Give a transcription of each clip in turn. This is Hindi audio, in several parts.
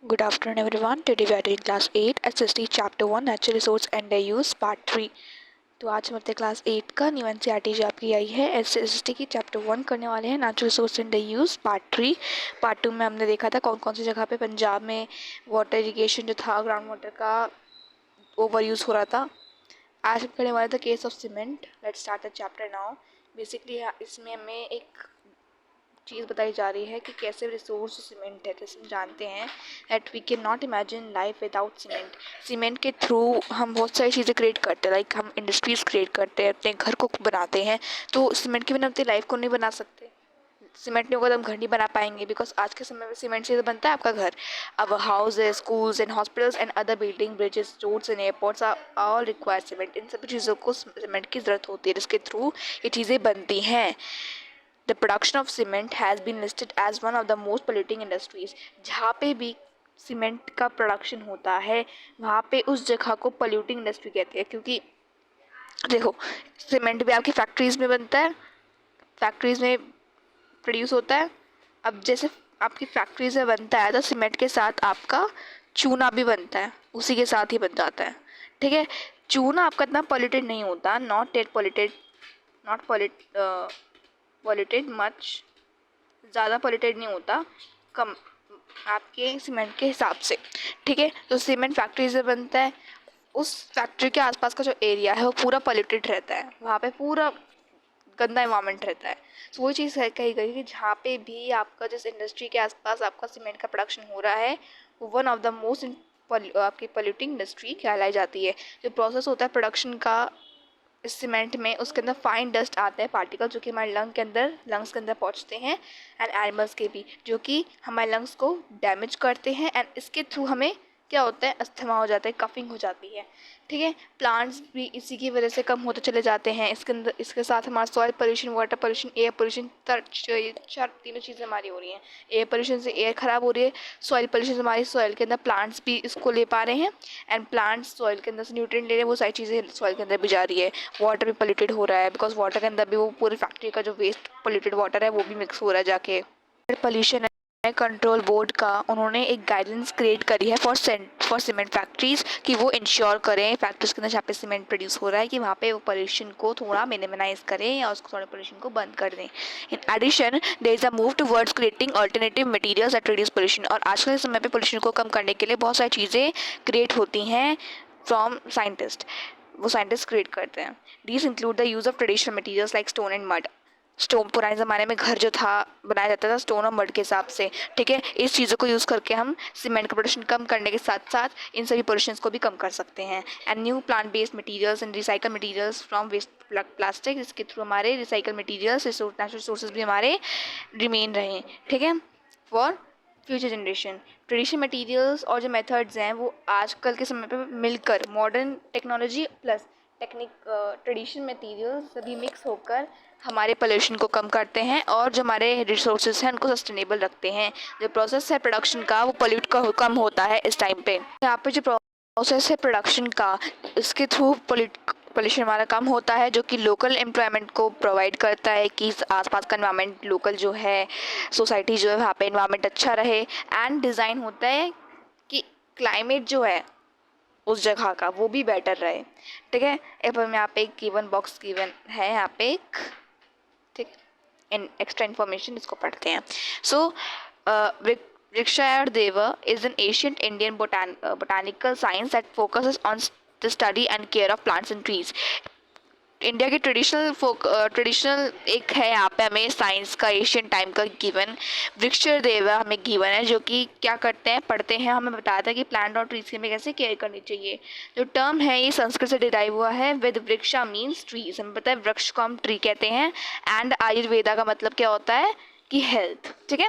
Good afternoon everyone. Today we are doing class 8 SST chapter 1 Natural Resource and their Use part 3. तो आज हमारे क्लास 8 का न्यू एनसीईआरटी जो आपकी आई है एसएसटी की चैप्टर 1 करने वाले हैं natural resource and the use part 3. Part 2 में हमने देखा था कौन कौन सी जगह पे पंजाब में वाटर इरिगेशन जो था ग्राउंड वाटर का ओवर यूज़ हो रहा था. आज हम करने वाले थे case of cement. Let's start the chapter now. Basically इसमें हमें एक चीज़ बताई जा रही है कि कैसे रिसोर्स सीमेंट है. जैसे हम जानते हैं that we can not imagine life without cement. Cement के थ्रू हम बहुत सारी चीज़ें क्रिएट करते हैं. लाइक हम इंडस्ट्रीज़ क्रिएट करते हैं, अपने घर को बनाते हैं. तो सीमेंट के बिना अपनी लाइफ को नहीं बना सकते. सीमेंट नहीं होगा तो हम घर नहीं बना पाएंगे. बिकॉज आज के समय में सीमेंट से बनता है आपका घर. अब houses, schools and hospitals and other building, bridges, roads and airports are all require cement. इन सभी चीज़ों को सीमेंट की ज़रूरत होती है जिसके थ्रू ये चीज़ें बनती हैं. The production of cement has been listed as one of the most polluting industries. जहाँ पे भी सीमेंट का प्रोडक्शन होता है वहाँ पे उस जगह को पोल्यूटिंग इंडस्ट्री कहते हैं. क्योंकि देखो सीमेंट भी आपकी फैक्ट्रीज़ में बनता है, फैक्ट्रीज़ में प्रोड्यूस होता है. अब जैसे आपकी फैक्ट्रीज में बनता है तो सीमेंट के साथ आपका चूना भी बनता है, उसी के साथ ही बन जाता है. ठीक है. चूना आपका इतना पॉल्यूटेड नहीं होता, not at polluted, not polluted much, ज़्यादा पॉल्यूटेड नहीं होता, कम आपके सीमेंट के हिसाब से. ठीक है. तो सीमेंट फैक्ट्री से बनता है, उस फैक्ट्री के आसपास का जो एरिया है वो पूरा पॉल्यूटेड रहता है, वहाँ पे पूरा गंदा इन्वायरमेंट रहता है. सो वही चीज़ कही गई कि जहाँ पे भी आपका जिस इंडस्ट्री के आसपास आपका सीमेंट का प्रोडक्शन हो रहा है वो वन ऑफ द मोस्ट आपकी पॉल्यूटिंग इंडस्ट्री कहलाई जाती है. जो प्रोसेस होता है प्रोडक्शन का इस सीमेंट में, उसके अंदर फाइन डस्ट आता है, पार्टिकल, जो कि हमारे लंग्स के अंदर पहुंचते हैं एंड एनिमल्स के भी, जो कि हमारे लंग्स को डैमेज करते हैं. एंड इसके थ्रू हमें क्या होता है, अस्थमा हो जाता है, कफिंग हो जाती है. ठीक है. प्लांट्स भी इसी की वजह से कम होते चले जाते हैं. इसके साथ हमारा soil pollution, water pollution, air pollution, चार तीनों चीज़ें हमारी हो रही हैं. एयर पोल्यूशन से एयर ख़राब हो रही है, सॉइल पोल्यूशन से हमारी सॉइल के अंदर प्लांट्स भी इसको ले पा रहे हैं एंड प्लांट्स सॉइल के अंदर से न्यूट्रिएंट ले रहे हैं, वो सारी चीज़ें सॉइल के अंदर भी जा रही है. वाटर भी पोल्यूटेड हो रहा है बिकॉज वाटर के अंदर भी वो पूरी फैक्ट्री का जो वेस्ट पोल्यूटेड वाटर है वो भी मिक्स हो रहा है जाके. पोल्यूशन कंट्रोल बोर्ड का उन्होंने एक गाइडेंस क्रिएट करी है फॉर सीमेंट फैक्ट्रीज़ कि वो इंश्योर करें फैक्ट्रीज के अंदर जहाँ पे सीमेंट प्रोड्यूस हो रहा है कि वहाँ पे वो पोल्यूशन को थोड़ा मिनिमाइज करें या उसको थोड़ा पोल्यूशन को बंद कर दें. In addition there is a move towards creating alternative materials that reduce pollution. और आजकल के समय पे पोल्यूशन को कम करने के लिए बहुत सारी चीज़ें क्रिएट होती हैं फ्रॉम साइंटिस्ट, वो साइंटिस्ट क्रिएट करते हैं. These include the use of traditional materials like stone and mud. Stone पुराने ज़माने में घर जो था बनाया जाता था स्टोन और मड के हिसाब से. ठीक है. इस चीज़ों को यूज़ करके हम सीमेंट का प्रोडक्शन कम करने के साथ साथ इन सभी पोल्यूशंस को भी कम कर सकते हैं. And new plant based materials and recycle materials from waste plastic, इसके थ्रू हमारे रिसाइकल मटीरियल्स, नेचुरल रिसोर्सेज भी हमारे रिमेन रहें. ठीक है. For future generation. Traditional materials और जो मेथड्स हैं वो आजकल के समय पे मिलकर modern technology plus traditional material सभी मिक्स होकर हमारे पोल्यूशन को कम करते हैं और जो हमारे रिसोर्सेज हैं उनको सस्टेनेबल रखते हैं. जो प्रोसेस है प्रोडक्शन का वो पोल्यूट का कम होता है इस टाइम पे. यहाँ पे जो प्रोसेस है प्रोडक्शन का, इसके थ्रू पोल्यूशन हमारा कम होता है जो कि लोकल एम्प्लॉयमेंट को प्रोवाइड करता है कि आसपास का एनवायरनमेंट, लोकल जो है सोसाइटी जो है वहाँ पे एनवायरनमेंट अच्छा रहे. एंड डिज़ाइन होता है कि क्लाइमेट जो है उस जगह का वो भी बेटर रहे. ठीक है. अब हम यहाँ पे एक गिवन बॉक्स गिवन है यहाँ पे एक, ठीक, इन एक्स्ट्रा इन्फॉर्मेशन इसको पढ़ते हैं. सो Vrikshadev is an ancient Indian botanical science that focuses on the study and care of plants and trees. India की ट्रेडिशनल एक है यहाँ पे हमें साइंस का एशियन टाइम का गिवन. वृक्षदेव हमें गिवन है जो कि क्या करते हैं, पढ़ते हैं, हमें बताता है कि प्लांट और ट्रीज की हमें कैसे केयर करनी चाहिए. जो टर्म है ये संस्कृत से डिराइव हुआ है. विद वृक्षा मीन्स ट्रीज, हमें पता है वृक्ष को हम ट्री कहते हैं. एंड आयुर्वेदा का मतलब क्या होता है कि हेल्थ. ठीक है.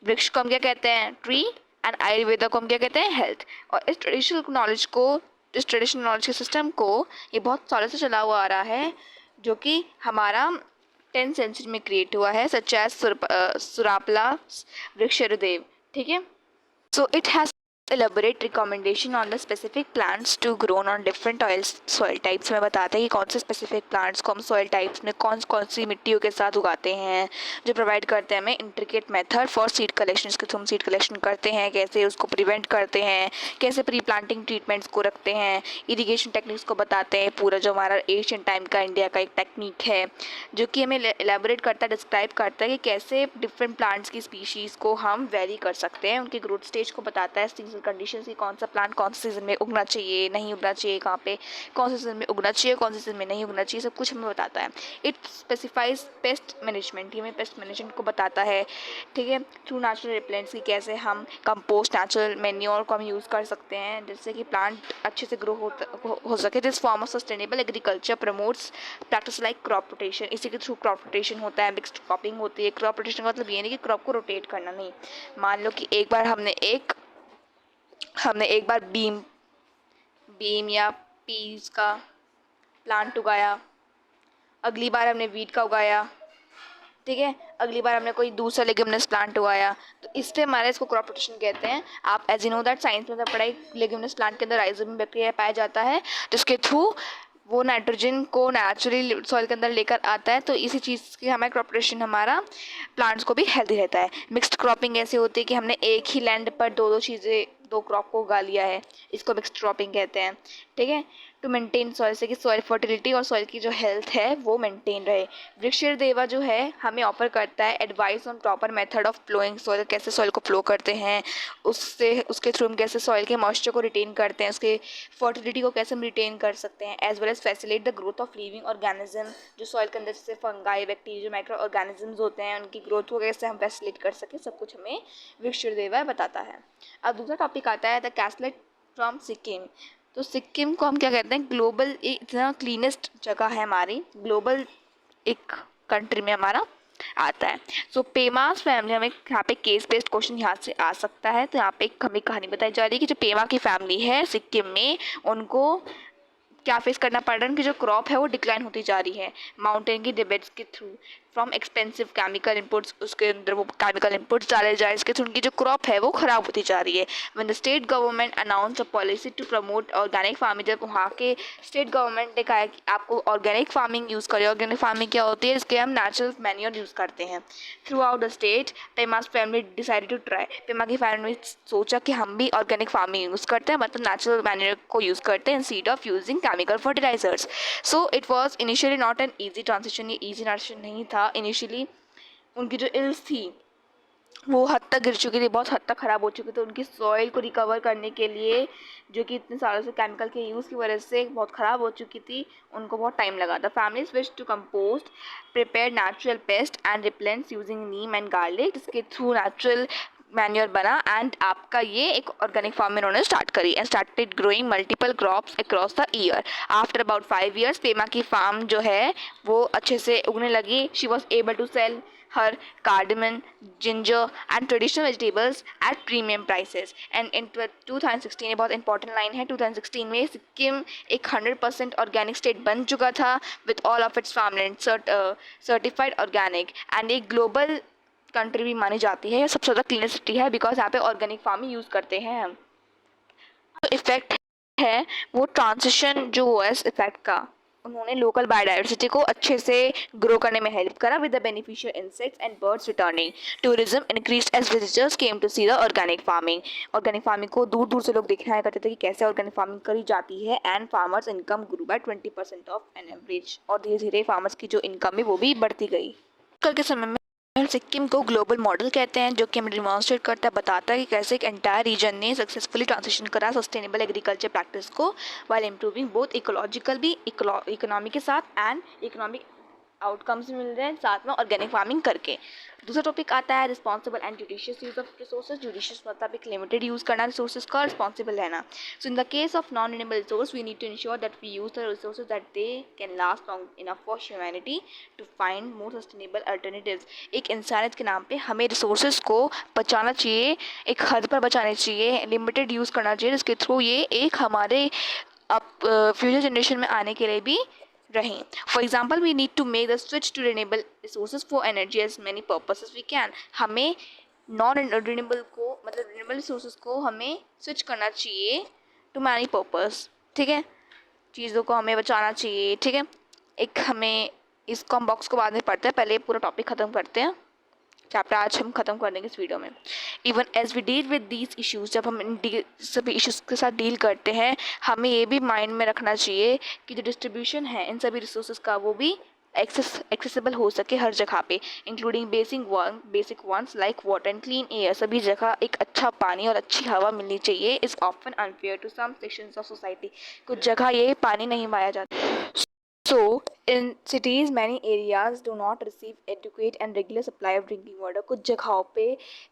वृक्ष को हम क्या कहते हैं, ट्री, एंड आयुर्वेदा को हम क्या कहते हैं, हेल्थ. और इस ट्रेडिशनल नॉलेज के सिस्टम को ये बहुत सालों से चला हुआ आ रहा है जो कि हमारा 10th सेंचुरी में क्रिएट हुआ है, सच एज सुरापला वृक्षदेव. ठीक है. So it has elaborate recommendation on the specific plants to grown on different soil types में बताते हैं कि कौन से specific plants को हम soil types में कौन कौन सी मिट्टियों के साथ उगाते हैं, जो provide करते हैं हमें intricate method for seed collection, इसके थ्रू हम seed collection करते हैं, कैसे उसको prevent करते हैं, कैसे प्री प्लांटिंग ट्रीटमेंट्स को रखते हैं, इरीगेशन टेक्निक्स को बताते हैं, पूरा जो हमारा एशियन टाइम का इंडिया का एक टेक्निक है जो कि हमें एलेबोरेट करता है, डिस्क्राइब करता है कि कैसे डिफरेंट प्लांट्स की स्पीशीज़ को हम वेरी कर सकते हैं, उनके ग्रोथ स्टेज को बताता है, सीजनल कंडीशंस की कौन सा प्लांट कौन से सीज़न में उगना चाहिए, नहीं उगना चाहिए, कहाँ पे कौन से सीज़न में उगना चाहिए, कौन से सीज़न में नहीं उगना चाहिए, सब कुछ हमें बताता है। इट स्पेसिफाइज पेस्ट मैनेजमेंट, ये हमें पेस्ट मैनेजमेंट को बताता है, ठीक है, थ्रू नेचुरल रिप्लेंट्स की कैसे हम कंपोस्ट नेचुरल मैन्योर को हम यूज़ कर सकते हैं जिससे कि प्लांट अच्छे से ग्रो हो सके। This form of sustainable agriculture promotes practice like crop rotation, इसी के थ्रू क्रॉप रोटेशन होता है, मिक्स्ड क्रॉपिंग होती है। क्रॉप रोटेशन का मतलब ये नहीं कि क्रॉप को रोटेट करना, नहीं, मान लो कि एक बार हमने एक बार बीम या पीस का प्लांट उगाया, अगली बार हमने वीट का उगाया, ठीक है, अगली बार हमने कोई दूसरा लेग्यूमिनस प्लांट उगाया, तो इस पे हमारे इसको क्रॉप रोटेशन कहते हैं। आप as you know that science में पढ़ाई, लेग्यूमिनस प्लांट के अंदर राइजोबियम बैक्टीरिया पाया जाता है जिसके थ्रू वो नाइट्रोजन को नेचुरली सॉइल के अंदर लेकर आता है, तो इसी चीज़ की हमारा क्रॉप रोटेशन हमारा प्लांट्स को भी हेल्दी रहता है। मिक्स्ड क्रॉपिंग ऐसे होती है कि हमने एक ही लैंड पर दो क्रॉप को उगा लिया है, इसको मिक्स्ड क्रॉपिंग कहते हैं, ठीक है, टू मेंटेन सॉइल, से कि सॉइल फर्टिलिटी और सॉइल की जो हेल्थ है वो मेंटेन रहे। वृक्षर देवा जो है हमें ऑफर करता है advice on proper method of flowing soil, कैसे सॉइल को फ्लो करते हैं, उसके थ्रू हम कैसे सॉइल के मॉइस्चर को रिटेन करते हैं, उसके फर्टिलिटी को कैसे हम रिटेन कर सकते हैं, as well as facilitate the growth of living organism, जो सॉइल के अंदर जैसे फंगाई, बैक्टीरिया, जो माइक्रो ऑर्गेनिजम्स होते हैं उनकी ग्रोथ को कैसे हम फैसिलिटेट कर सकें, सब कुछ हमें वृक्षर देवा बताता है। अब दूसरा टॉपिक आता है द कैसलेट फ्रॉम सिक्किम। तो सिक्किम को हम क्या कहते हैं, ग्लोबल एक इतना क्लीनेस्ट जगह है हमारी, ग्लोबल एक कंट्री में हमारा आता है। सो पेमास फैमिली, हमें यहाँ पे केस बेस्ड क्वेश्चन यहाँ से आ सकता है, तो यहाँ पे एक हमें कहानी बताई जा रही है कि जो पेमा की फैमिली है सिक्किम में, उनको क्या फेस करना पड़ रहा है, उनकी जो क्रॉप है वो डिक्लाइन होती जा रही है माउंटेन की डिबेट्स के through, from expensive chemical inputs, उसके अंदर वो केमिकल इनपुट्स डाले जाए, इसके थ्रू उनकी जो क्रॉप है वो ख़राब होती जा रही है। When the state government announce a policy to promote organic farming, जब वहाँ के स्टेट गवर्नमेंट ने कहा है कि आपको ऑर्गेनिक फार्मिंग यूज़ करें, ऑर्गेनिक फार्मिंग क्या होती है, इसके हम नेचुरल मैन्योर यूज़ करते हैं throughout the state, Pema's family decided to try, Pema की फैमिली ने सोचा कि हम भी ऑर्गेनिक फार्मिंग यूज़ करते हैं, मतलब नेचुरल मैन्योर को यूज़ करते हैं instead of using chemical fertilisers. So it was initially not an easy transition, ये ईजी ट्रांजिशन नहीं था। इनिशियली उनकी जो इल्स थी वो हद तक गिर चुकी थी, बहुत हद तक ख़राब हो चुकी थी, उनकी सॉइल को रिकवर करने के लिए, जो कि इतने सालों से केमिकल के यूज़ की वजह से बहुत ख़राब हो चुकी थी, उनको बहुत टाइम लगा। The family switch to compost, prepare natural paste and repellents using neem and garlic, जिसके थ्रू नेचुरल मैन्योर बना, एंड आपका ये एक ऑर्गेनिक फार्म इन्होंने स्टार्ट करी and started growing multiple crops across the year. After about 5 years Pema की फार्म जो है वो अच्छे से उगने लगी। She was able to sell her cardamom, ginger and traditional vegetables at premium prices. And in 2016, ये बहुत इंपॉर्टेंट लाइन है, 2016 में सिक्किम एक 100% ऑर्गेनिक स्टेट बन चुका था with all of its farmland certified organic, and एक ग्लोबल कंट्री भी मानी जाती है, सबसे ज़्यादा क्लीनेस्ट सिटी है बिकॉज यहाँ पे ऑर्गेनिक फार्मिंग यूज़ करते हैं हम। तो इफेक्ट है वो ट्रांजिशन जो हुआ इस इफेक्ट का, उन्होंने लोकल बायोडाइवर्सिटी को अच्छे से ग्रो करने में हेल्प करा with the beneficial insects and birds returning. Tourism increased as visitors came to see the organic farming, organic farming को दूर दूर से लोग देखने आया करते थे कि कैसे ऑर्गेनिक फार्मिंग करी जाती है, and farmers income grew by 20% of an average, और धीरे धीरे फार्मर्स की जो इनकम है वो भी बढ़ती गई। कल के समय में सिक्किम को ग्लोबल मॉडल कहते हैं, जो कि हमें डिमॉन्स्ट्रेट करता है, बताता है कि कैसे एक एंटायर रीजन ने सक्सेसफुली ट्रांजिशन करा सस्टेनेबल एग्रीकल्चर प्रैक्टिस को, वाइल इम्प्रूविंग बोथ इकोलॉजिकल भी, इकोनॉमी के साथ, एंड इकोनॉमिक आउटकम्स मिल रहे हैं साथ में ऑर्गेनिक फार्मिंग करके। दूसरा टॉपिक आता है responsible and judicious use of resources. Judicious मतलब एक लिमिटेड यूज़ करना रिसोर्सेज का, रिस्पॉन्सिबल रहना। So in the case of non renewable resource we need to ensure that we use the resources that they can last long enough for humanity to find more sustainable alternatives. एक इंसानियत के नाम पे हमें रिसोर्सेज को बचाना चाहिए, एक हद पर बचाने चाहिए, लिमिटेड यूज़ करना चाहिए, जिसके थ्रू ये एक हमारे अब फ्यूचर जनरेशन में आने के लिए भी रहें। For example we need to make the switch to renewable resources for energy as many purposes we can. हमें नॉन रिन्यूएबल को मतलब रिन्यूएबल रिसोर्सेज को हमें स्विच करना चाहिए टू मैनी पर्पस, ठीक है, चीज़ों को हमें बचाना चाहिए, ठीक है। एक हमें इसको हम बॉक्स को बाद में पढ़ते हैं, पहले पूरा टॉपिक ख़त्म करते हैं, चैप्टर आज हम ख़त्म कर देंगे इस वीडियो में। Even as we deal with these issues, जब हम इन सभी इश्यूज़ के साथ डील करते हैं, हमें ये भी माइंड में रखना चाहिए कि जो डिस्ट्रीब्यूशन है इन सभी रिसोर्सेज का वो भी एक्सेसिबल हो सके हर जगह पे, including basic ones like water and clean air. सभी जगह एक अच्छा पानी और अच्छी हवा मिलनी चाहिए। Is often unfair to some sections of society, कुछ जगह ये पानी नहीं पाया जाता। So, in cities, many areas do not receive adequate and regular supply of drinking water. कुछ जगहों पे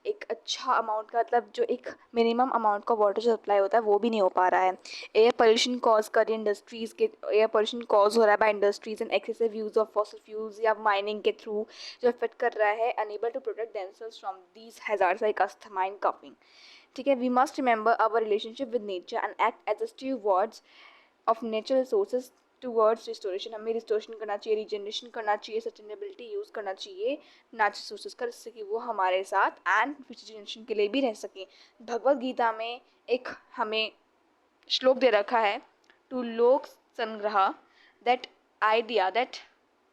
एक अच्छा अमाउंट का मतलब जो एक मिनिमम अमाउंट का वाटर जो सप्लाई होता है वो भी नहीं हो पा रहा है। एयर पोल्यूशन कॉज कर इंडस्ट्रीज़ के एयर पोल्यूशन कॉज हो रहा है by industries and excessive use of fossil fuels या माइनिंग के थ्रू, जो इफेक्ट कर रहा है unable to protect themselves from these hazards like asthma and coughing, ठीक है। We must remember our relationship with nature and act as a stewards of natural resources towards restoration. हमें रिस्टोरेशन करना चाहिए, रीजनरेशन करना चाहिए, सस्टेनेबिलिटी यूज़ करना चाहिए नेचुरल रिसोर्सेज का, जिससे कि वो हमारे साथ एंड फ्यूचर जनरेशन के लिए भी रह सकें। भगवद गीता में एक हमें श्लोक दे रखा है, टू लोक संग्रह, that idea that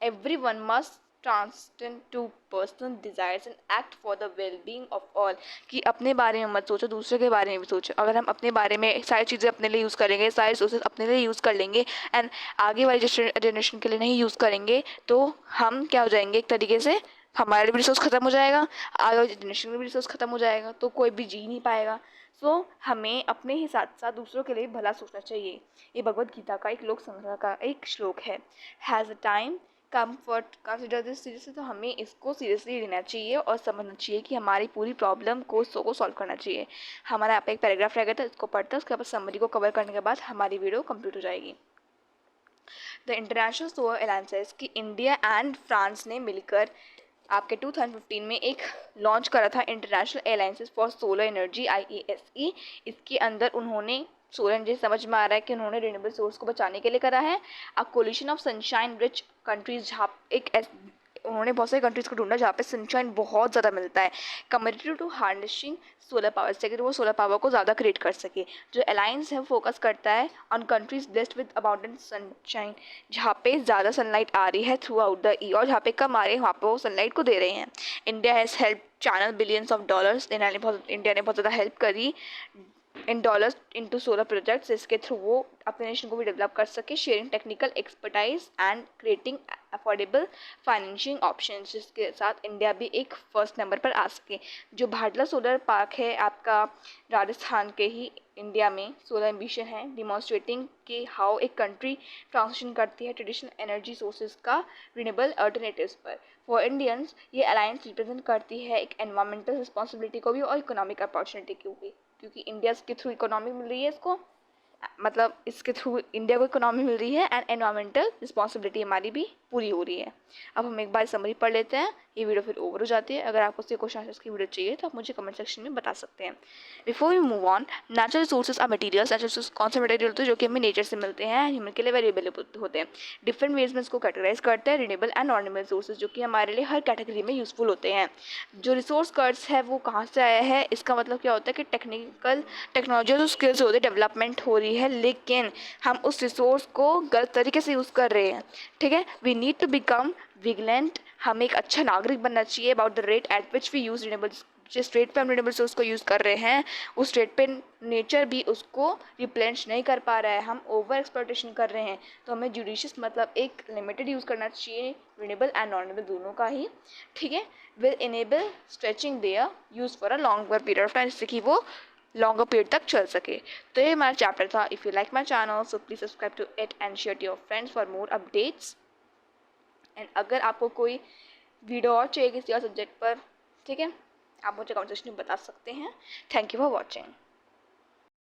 every one must transcend to personal desires and act for the wellbeing of all, कि अपने बारे में मत सोचो, दूसरे के बारे में भी सोचो। अगर हम अपने बारे में सारी चीज़ें अपने लिए यूज़ करेंगे, सारे रिसोर्सेज अपने लिए यूज़ कर लेंगे एंड आगे वाली जनरेशन के लिए नहीं यूज़ करेंगे, तो हम क्या हो जाएंगे, एक तरीके से हमारे भी रिसोर्स ख़त्म हो जाएगा, आगे वाली जनरेशन में भी रिसोर्स ख़त्म हो जाएगा, तो कोई भी जी नहीं पाएगा। सो हमें अपने ही साथ साथ दूसरों के लिए भला सोचना चाहिए। ये भगवद गीता का एक लोक संग्रह का एक श्लोक है। Has a time comfort consider this seriously, तो हमें इसको सीरियसली लेना चाहिए और समझना चाहिए कि हमारी पूरी प्रॉब्लम को सॉल्व करना चाहिए। हमारा यहाँ पे एक पैराग्राफ रह गया था, इसको पढ़ते हैं, उसके बाद समरी को कवर करने के बाद हमारी वीडियो कंप्लीट हो जाएगी। द इंटरनेशनल सोलर अलायंसेस की इंडिया एंड फ्रांस ने मिलकर आपके 2015 में एक लॉन्च करा था, international alliances for solar energy IASE। इसके अंदर उन्होंने सोलर एनर्जी, समझ में आ रहा है कि उन्होंने रिन्यूएबल सोर्स को बचाने के लिए करा है। अ collision of sunshine rich countries, जहाँ उन्होंने बहुत सारी कंट्रीज़ को ढूंढा जहाँ पे सनशाइन बहुत ज़्यादा मिलता है, committed to harnessing solar power, से वो सोलर पावर को ज़्यादा क्रिएट कर सके। जो अलायंस है फोकस करता है on countries blessed with abundant sunshine, जहाँ पे ज़्यादा सनलाइट आ रही है थ्रू आउट द ईयर, और जहाँ पे कम आ रही है वहाँ पे वो सनलाइट को दे रहे हैं। India has help channel billions of dollars, India ने बहुत ज़्यादा हेल्प करी in dollars into solar projects, इसके थ्रू वो अपने नेशन को भी डेवलप कर सके, sharing technical expertise and creating affordable financing options, जिसके साथ इंडिया भी एक फर्स्ट नंबर पर आ सके। जो भाडला सोलर पार्क है आपका राजस्थान के ही इंडिया में सोलर एम्बिशन है, डिमॉन्स्ट्रेटिंग कि हाउ एक कंट्री ट्रांजिशन करती है ट्रेडिशनल एनर्जी सोर्सेज का रिन्यूएबल अल्टरनेटिव्स पर। फॉर इंडियंस ये अलायंस रिप्रेजेंट करती है एक एनवायरमेंटल रिस्पॉन्सिबिलिटी को भी और इकोनॉमिक अपॉर्चुनिटी को भी, क्योंकि इंडिया के थ्रू इकोनॉमी मिल रही है इसको, मतलब इसके थ्रू इंडिया को इकोनॉमी मिल रही है एंड एनवायरमेंटल रिस्पॉन्सिबिलिटी हमारी भी पूरी हो रही है। अब हम एक बार समरी पढ़ लेते हैं, ये वीडियो फिर ओवर हो जाती है। अगर आपको उसके क्वेश्चन आंसर्स की वीडियो चाहिए तो आप मुझे कमेंट सेक्शन में बता सकते हैं। Before we move on, natural resources are materials, natural resource कौन से मटेरियल होते हैं जो कि हमें नेचर से मिलते हैं, ह्यूमन के लिए वेरिएबल होते हैं। डिफरेंट वेज में इसको कैटेगराइज करते हैं, renewable and non renewable resources, जो कि हमारे लिए हर कैटेगरी में यूजफुल होते हैं। जो रिसोर्स कर्व्स है वो कहाँ से आया है, इसका मतलब क्या होता है कि टेक्नोलॉजी जो स्किल्स होते हैं डेवलपमेंट हो रही है, लेकिन हम उस रिसोर्स को गलत तरीके से यूज़ कर रहे हैं, ठीक है। We need to become vigilant, हमें एक अच्छा नागरिक बनना चाहिए about the rate at which we use renewable. जिस रेट पे हम रिन्यूएबल सोर्स को यूज़ कर रहे हैं उस रेट पे नेचर भी उसको रिप्लेनिश नहीं कर पा रहा है, हम ओवर एक्सप्लॉयटेशन कर रहे हैं। तो हमें जुडिशियस मतलब एक लिमिटेड यूज़ करना चाहिए रिन्यूएबल एंड नॉन रिन्यूएबल दोनों का ही, ठीक है। Will enable stretching there use for a longer period of time, जिससे कि वो लॉन्गर पीरियड तक चल सके। तो ये हमारा चैप्टर था। If you like my channel so please subscribe to it and share to your friends for more updates. And अगर आपको कोई वीडियो और चाहिए किसी और सब्जेक्ट पर, ठीक है, आप मुझे कमेंट सेक्शन में बता सकते हैं। Thank you for watching.